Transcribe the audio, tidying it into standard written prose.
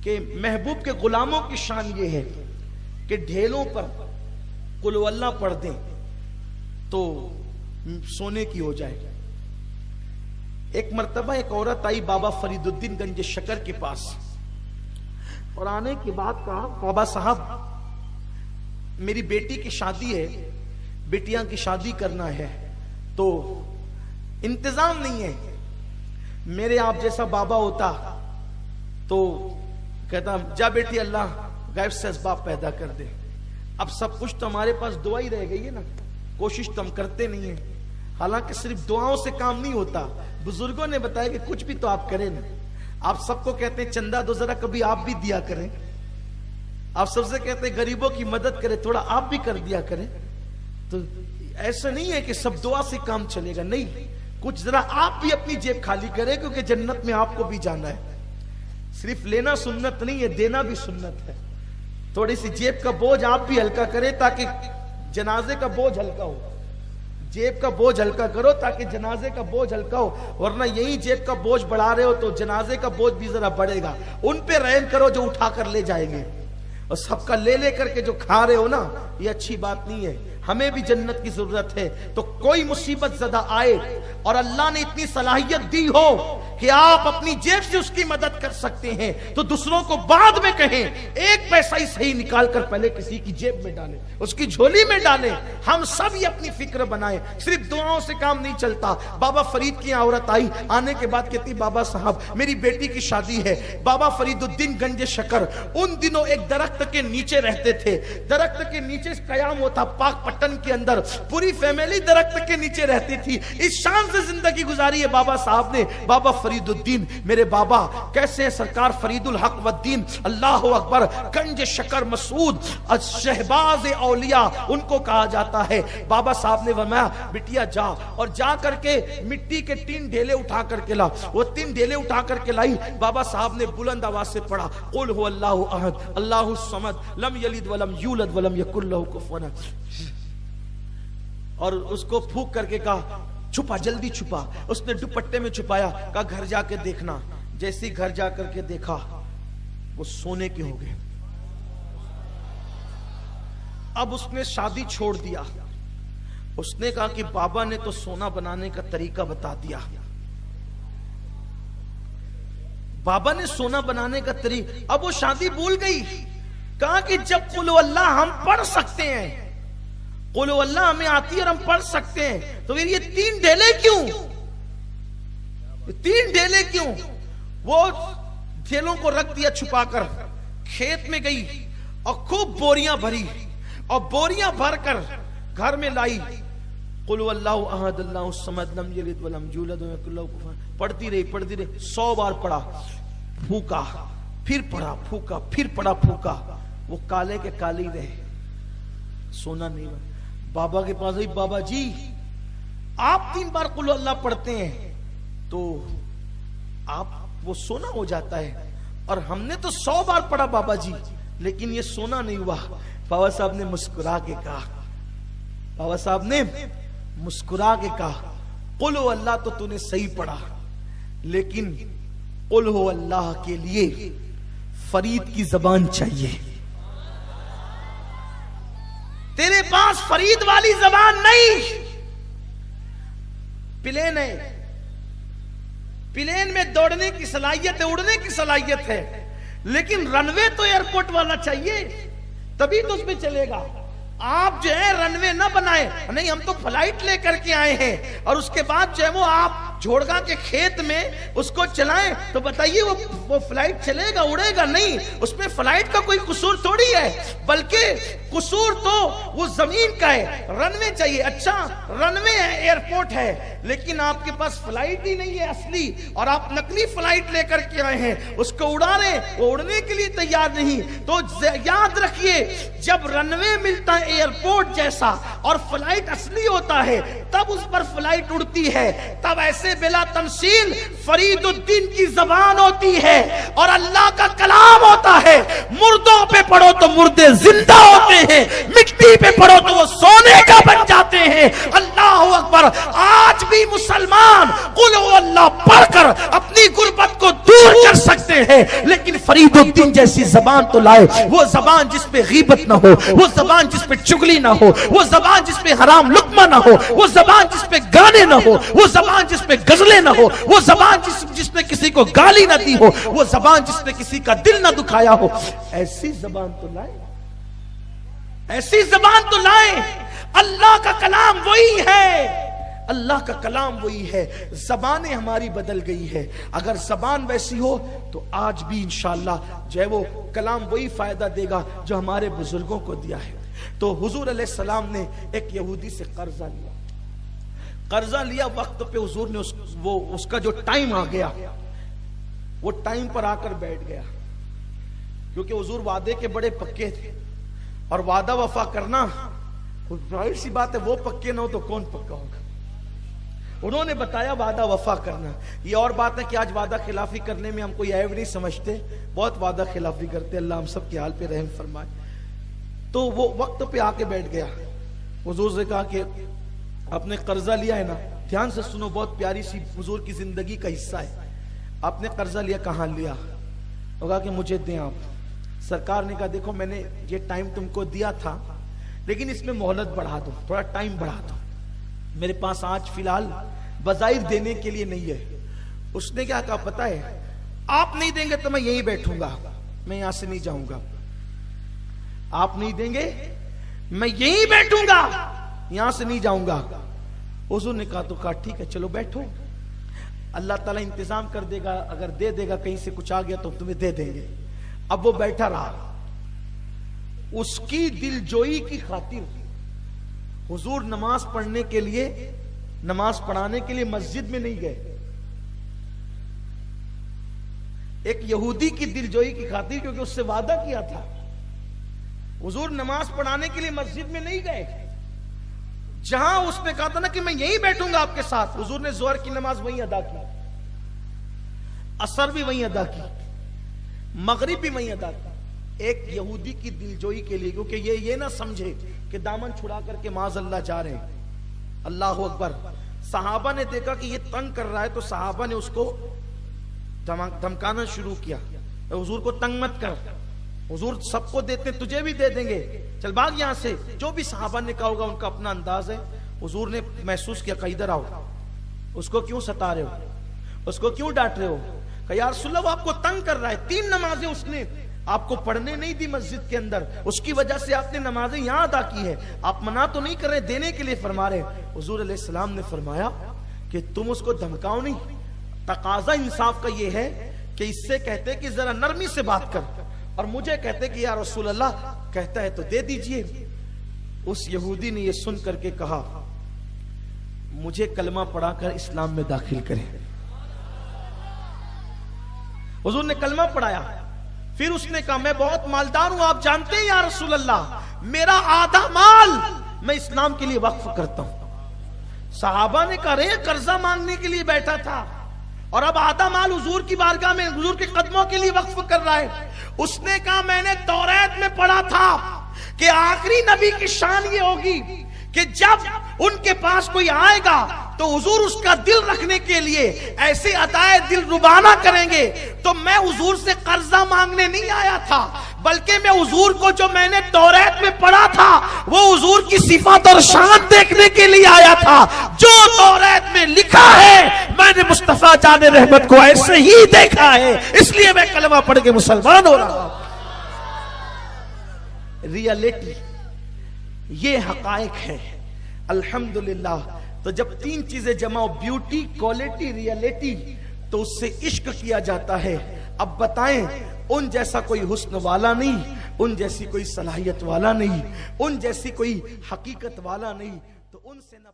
कि महबूब के गुलामों की शान ये है कि ढेलों पर कुल अल्लाह पढ़ दें तो सोने की हो जाए। एक मर्तबा एक औरत आई बाबा फरीदुद्दीन गंज शकर के पास और आने के बाद कहा, बाबा साहब मेरी बेटी की शादी है, बेटियां की शादी करना है तो इंतजाम नहीं है, मेरे आप जैसा बाबा होता तो कहता जा बेटी अल्लाह गैब से असबाब पैदा कर दे। अब सब कुछ तो हमारे पास दुआ ही रह गई है ना, कोशिश तो हम करते नहीं है। हालांकि सिर्फ दुआओं से काम नहीं होता, बुजुर्गों ने बताया कि कुछ भी तो आप करें ना। आप सबको कहते हैं चंदा दो, जरा कभी आप भी दिया करें। आप सबसे कहते हैं गरीबों की मदद करें, थोड़ा आप भी कर दिया करें। तो ऐसा नहीं है कि सब दुआ से काम चलेगा, नहीं, कुछ जरा आप भी अपनी जेब खाली करें, क्योंकि जन्नत में आपको भी जाना है। सिर्फ लेना सुन्नत नहीं है, देना भी सुन्नत है। थोड़ी सी जेब का बोझ आप भी हल्का करें ताकि जनाजे का बोझ हल्का हो। जेब का बोझ हल्का करो ताकि जनाजे का बोझ हल्का हो, वरना यही जेब का बोझ बढ़ा रहे हो तो जनाजे का बोझ भी जरा बढ़ेगा। उन पे रहम करो जो उठा कर ले जाएंगे, और सबका ले लेकर के जो खा रहे हो ना, ये अच्छी बात नहीं है। हमें भी जन्नत की जरूरत है। तो कोई मुसीबत ज़दा आए और अल्लाह ने इतनी सलाहियत दी हो कि आप अपनी जेब से उसकी मदद कर सकते हैं, तो दूसरों को बाद में कहें, एक पैसा ही सही निकाल कर पहले किसी की जेब में डालें, उसकी झोली में डालें। हम सब ये अपनी फिक्र बनाएं, सिर्फ दुआओं से काम नहीं चलता। बाबा फरीद की औरत आई, आने के बाद कहती बाबा साहब मेरी बेटी की शादी है। बाबा फरीदुद्दीन गंज शकर उन दिनों एक दरख्त के नीचे रहते थे। दरख्त के नीचे कयाम होता पाक पट्टन के अंदर, पूरी फैमिली दरख्त के नीचे रहती थी। इस शान से जिंदगी गुजारी है बाबा साहब ने। बाबा फरीदुद्दीन मेरे बाबा कैसे सरकार फरीदुल हक वद्दीन अल्लाह अकबर गंज शकर मसूद शहबाज औलिया उनको कहा जाता है। बाबा साहब ने फरमाया बिटिया जा और जा करके मिट्टी के 3 ढेले उठा करके ला। वो 3 ढेले उठा करके लाई। बाबा साहब ने बुलंद आवाज से पढ़ा कुल हु अल्लाहु अहद अल्लाहु समद लम यलिद वलम यूलद वलम यकुल लहू कुफुवन अहद, और उसको फूंक करके कहा छुपा, जल्दी छुपा। उसने दुपट्टे में छुपाया, कहा घर जाके देखना। जैसे ही घर जाकर के देखा वो सोने के हो गए। अब उसने शादी छोड़ दिया। उसने कहा कि बाबा ने तो सोना बनाने का तरीका बता दिया, बाबा ने सोना बनाने का तरीका। अब वो शादी भूल गई। कहा कि जब कुल अल्लाह हम पढ़ सकते हैं, कुल अल्लाह हमें आती है और हम पढ़ सकते हैं, तो फिर ये 3 ढेले क्यों? 3 ढेले क्यों? वो ढेलों को रख दिया छुपाकर, खेत में गई और खूब बोरियां भरी और बोरियां भरकर घर में लाई। कुल अल्लाहु अहद अल्लाहु समद लम यलिद वलम यूलद वलम यकुल लहू कुफुवन अहद। पढ़ती रही 100 बार पढ़ा, फूका, फिर पढ़ा, फूका, फिर पढ़ा, फूका। वो काले के काले ही रहे, सोना नहीं बना। बाबा के पास आई, बाबा जी आप 3 बार कुल अल्लाह पढ़ते हैं तो आप वो सोना हो जाता है, और हमने तो 100 बार पढ़ा बाबा जी, लेकिन ये सोना नहीं हुआ। बाबा साहब ने मुस्कुरा के कहा, बाबा साहब ने मुस्कुरा के कहा कुल अल्लाह तो तूने सही पढ़ा, लेकिन कुल अल्लाह के लिए फरीद की जबान चाहिए। तेरे पास फरीद वाली जबान नहीं। प्लेन है, प्लेन में दौड़ने की सलाहियत है, उड़ने की सलाहियत है, लेकिन रनवे तो एयरपोर्ट वाला चाहिए, तभी तो उसमें चलेगा। आप जो है रनवे ना बनाए, नहीं हम तो फ्लाइट लेकर के आए हैं, और उसके बाद जो है वो आप झोड़गा के खेत में उसको चलाएं, तो बताइए वो फ्लाइट चलेगा, उड़ेगा नहीं। उसमें फ्लाइट का कोई कसूर थोड़ी है, बल्कि कसूर तो वो जमीन का है। रनवे चाहिए, अच्छा रनवे है, एयरपोर्ट है, लेकिन आपके पास फ्लाइट ही नहीं है असली, और आप नकली फ्लाइट लेकर के आए हैं, उसको उड़ा रहे, वो उड़ने के लिए तैयार नहीं। तो याद रखिए, जब रनवे मिलता है एयरपोर्ट जैसा और फ्लाइट असली होता है, तब उस पर फ्लाइट उड़ती है। तब ऐसे बिला तमसील फरीदुद्दीन की जबान होती है और अल्लाह का कलाम होता है। मुर्दों पे पढ़ो तो मुर्दे जिंदा होते हैं, मिट्टी पे पढ़ो तो वो सोने का बन जाते हैं। अल्लाह अकबर। आज भी मुसलमान कुल अल्लाह पढ़कर अपनी गुर्बत को दूर कर सकते हैं, लेकिन फरीदुद्दीन जैसी जबान तो लाए, वो जबान जिसपे गीबत ना हो, वो जबान जिसपे चुगली ना हो, वो जबान जिसपे हराम लुक्मा ना हो, वो जबान जिसपे गाने ना हो, वो जबान जिसपे गजलें ना हो, वो जबान जिसने किसी को गाली ना दी हो, वो जबान जिसने किसी का दिल ना दुखाया हो, ऐसी जबान तो लाए, ऐसी जबान तो लाए। अल्लाह का कलाम वही है, अल्लाह का कलाम वही है। जबानें हमारी बदल गई है, अगर जबान वैसी हो तो आज भी इंशाअल्लाह जो है वो कलाम वही फायदा देगा जो हमारे बुजुर्गों को दिया है। तो हुजूर अलैहिस्सलाम ने एक यहूदी से कर्जा लिया वक्त पे हुजूर ने उसका जो टाइम आ गया, वो टाइम पर आकर बैठ गया, क्योंकि हुजूर वादे के बड़े पक्के थे और वादा वफा करना जाहिर सी बात है, वो पक्के ना हो तो कौन पक्का होगा। उन्होंने बताया वादा वफा करना। ये और बात है कि आज वादा खिलाफी करने में हम कोई ऐब नहीं समझते, बहुत वादा खिलाफी करते, अल्लाह हम सब के हाल पे रहम फरमाए। तो वो वक्त पे आके बैठ गया, हुजूर से कहा कि आपने कर्जा लिया है ना, ध्यान से सुनो, बहुत प्यारी सी हुजूर की जिंदगी का हिस्सा है। आपने कर्जा लिया, कहाँ लिया? कहा कि मुझे दें आप। सरकार ने कहा देखो मैंने ये टाइम तुमको दिया था, लेकिन इसमें मोहलत बढ़ा दो, थोड़ा टाइम बढ़ा दो, मेरे पास आज फिलहाल बजाइर देने के लिए नहीं है। उसने क्या कहा पता है? आप नहीं देंगे तो मैं यहीं बैठूंगा, मैं यहां से नहीं जाऊंगा। आप नहीं देंगे मैं यहीं बैठूंगा, यहां से नहीं जाऊंगा। हुजूर ने कहा तो कहा ठीक है चलो बैठो, अल्लाह ताला इंतजाम कर देगा, अगर दे देगा कहीं से कुछ आ गया तो तुम्हें दे देंगे। अब वो बैठा रहा, उसकी दिलजोई की खातिर हुजूर नमाज पढ़ने के लिए, नमाज पढ़ाने के लिए मस्जिद में नहीं गए। एक यहूदी की दिलजोई की खातिर, क्योंकि उससे वादा किया था, हुजूर नमाज पढ़ाने के लिए मस्जिद में नहीं गए। जहां उसने कहा था ना कि मैं यहीं बैठूंगा आपके साथ, हुजूर ने जोहर की नमाज वहीं अदा की, असर भी वहीं अदा की, मगरिब भी वहीं अदा की, एक यहूदी की दिलजोई के लिए, क्योंकि ये ना समझे कि दामन छुड़ा करके माज़अल्लाह जा रहे हैं। अल्लाह अकबर। सहाबा ने देखा कि ये तंग कर रहा है, तो सहाबा ने उसको धमकाना शुरू किया, हुजूर को तंग मत कर, हुजूर सबको देते तुझे भी दे देंगे, चल भाग यहां से। जो भी सहाबा ने कहा होगा, उनका अपना अंदाज है। हुजूर ने महसूस किया कि इधर आओ, उसको क्यों सता रहे हो, उसको क्यों डांट रहे हो? कहा या रसूलल्लाह वो आपको तंग कर रहा है, 3 नमाजें उसने आपको पढ़ने नहीं दी मस्जिद के अंदर, उसकी वजह से आपने नमाजें यहां अदा की है, आप मना तो नहीं कर रहे, देने के लिए फरमा रहे। हुजूर अलैहिस्सलाम ने फरमाया कि तुम उसको धमकाओ नहीं, तकाजा इंसाफ का ये है कि इससे कहते कि जरा नरमी से बात कर, और मुझे कहते कि या रसूल अल्लाह कहता है तो दे दीजिए। उस यहूदी ने ये सुन करके कहा मुझे कलमा पढ़ाकर इस्लाम में दाखिल करें। हुजूर ने कलमा पढ़ाया, फिर उसने कहा मैं बहुत मालदार हूं, आप जानते हैं या रसूल अल्लाह, मेरा आधा माल मैं इस्लाम के लिए वक्फ करता हूं। सहाबा ने कहा रे कर्जा मांगने के लिए बैठा था और अब आधा माल हुजूर की बारगाह में, हुजूर के कदमों के लिए वक्फ कर रहा है। उसने कहा मैंने तौरात में पढ़ा था कि आखिरी नबी की शान ये होगी कि जब उनके पास कोई आएगा तो हुजूर उसका दिल रखने के लिए ऐसे अदाए दिल रुबाना करेंगे। तो मैं हुजूर से कर्जा मांगने नहीं आया था, बल्कि मैं हुजूर को जो मैंने तौरात में पढ़ा था वो हुजूर की सिफात और शान देखने के लिए आया था। जो तौरात में लिखा है मैंने मुस्तफा जाने रहमत को ऐसे ही देखा है, इसलिए मैं कलमा पढ़ के मुसलमान हो रहा हूं। रियलिटी ये हकायक है अल्हम्दुलिल्लाह। तो जब 3 चीजें जमा हो, ब्यूटी, क्वालिटी, रियलिटी, तो उससे इश्क किया जाता है। अब बताएं, उन जैसा कोई हुस्न वाला नहीं, उन जैसी कोई सलाहियत वाला नहीं, उन जैसी कोई हकीकत वाला नहीं, तो उनसे न